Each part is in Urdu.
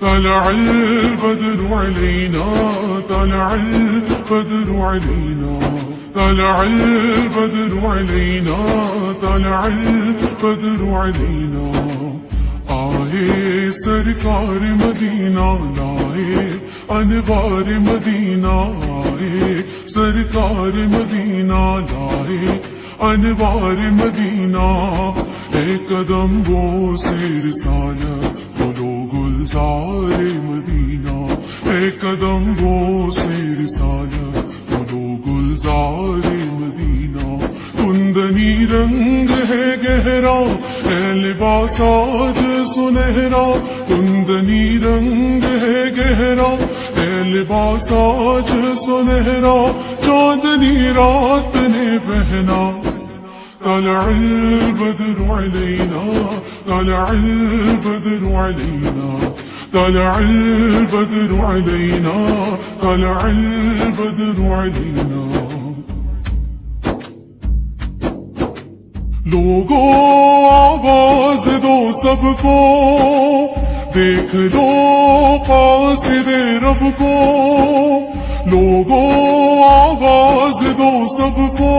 طلع البدر علينا طلع البدر علينا طلع البدر علينا طلع البدر علينا آئے سرکار مدینہ لائے انوار مدینہ آئے سرکار مدینہ لائے انوار مدینہ اے قدم وہ سے رسالت بولو گلزار مدینہ اے قدم وہ سے رسالت بولو گلزار مدینہ کندنی رنگ ہے گہرا اے لباس آج سنہرا کندنی رنگ ہے گہرا اے لباس آج سنہرا چاندنی رات نے پہنا طلع البدر علينا طلع البدر علينا طلع البدر علينا طلع البدر علينا لوگو آواز دو سب کو دیکھ لو قاصد رب کو لوگو آواز دو سب کو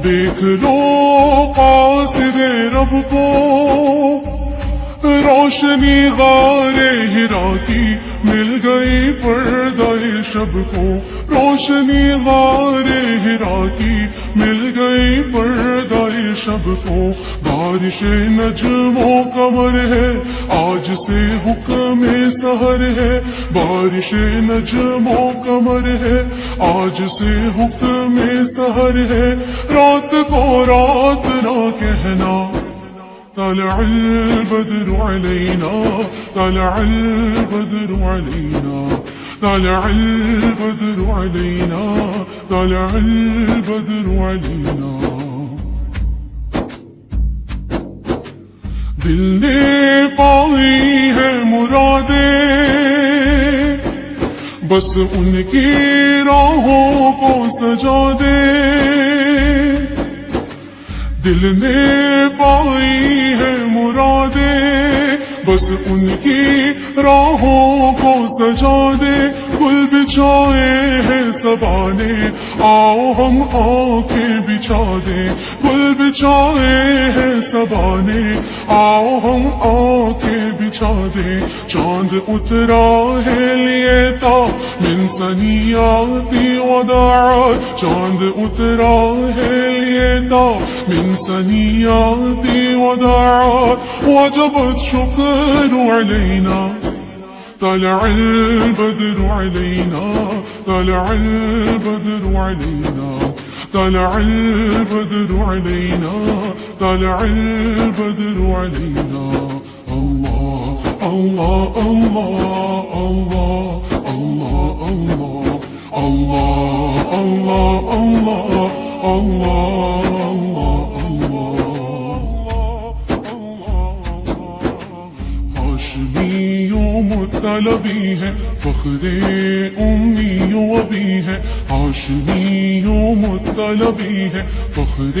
دیکھ لو قاصد رب کو روشنی غار ہرا کی مل گئی پردہ شب کو روشنی غار ہرا کی مل گئی پردہ شب کو بارش نجم و قمر ہے آج سے حکم سحر ہے بارش نجم و قمر ہے آج سے حکم سحر ہے رات کو رات نہ کہنا طلع البدر علينا طلع البدر علينا طلع البدر علينا طلع البدر علينا دل نے پائی ہے مرادیں بس ان کی راہوں کو سجا دے دل نے پائی ہے مرادیں بس ان کی راہوں کو سجا دے گل بچھائے ہیں صبا نے آؤ ہم آنکھیں بچھا دیں گل بچھائے ہیں صبا نے آؤ ہم آنکھیں بچھا دیں چاند اترا ہے لیے تا من ثنیاتی وداعات چاند اترا ہے لیے تا من ثنیاتی وداعات وجبت شکر علینا طلع البدر علينا طلع البدر علينا طلع البدر علينا طلع البدر علينا الله الله الله الله الله الله الله الله الله الله مطلبی ہے فخر امی و ابی ہے ہاشمی و مطلبی ہے فخر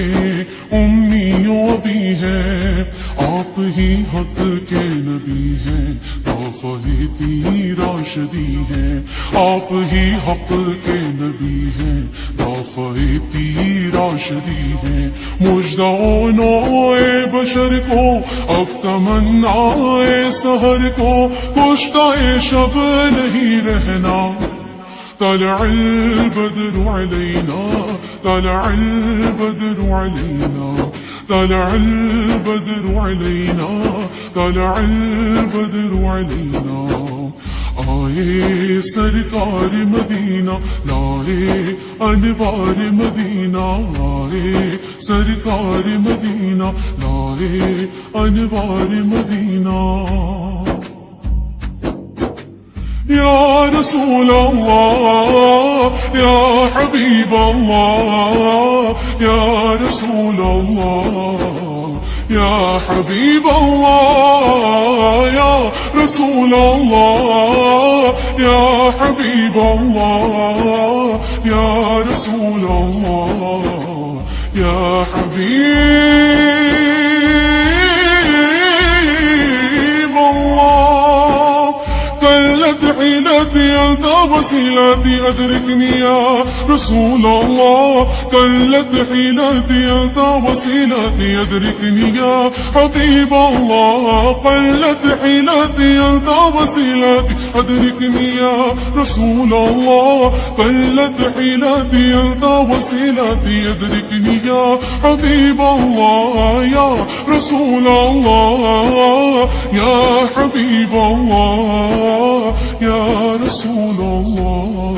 امی و ابی ہے آپ ہی حق کے نبی ہیں دافعی راشدی ہیں آپ ہی حق کے نبی ہیں دافعی راشدی ہیں مژدہ نوع بشر کو اب تمنا سحر کو کشتہ شب نہیں رہنا طلع البدر علينا طلع البدر علينا طلع البدر علينا طلع البدر علينا آئے سرکار مدینہ لائے انوار مدینہ آئے سرکار مدینہ لائے انوار مدینہ یا رسول اللہ یا حبیب اللہ یا رسول اللہ یا حبیب اللہ یا رسول اللہ یا حبیب اللہ یا رسول اللہ یا حبیب اللہ وسيلتي أدركني يا رسول الله قلت حيلتي أنت وسيلتي أدركني يا حبيب الله قلت حيلتي أنت وسيلتي أدركني يا رسول الله قلت حيلتي أنت وسيلتي أدركني يا حبيب الله يا رسول الله يا حبيب الله يا رسول الله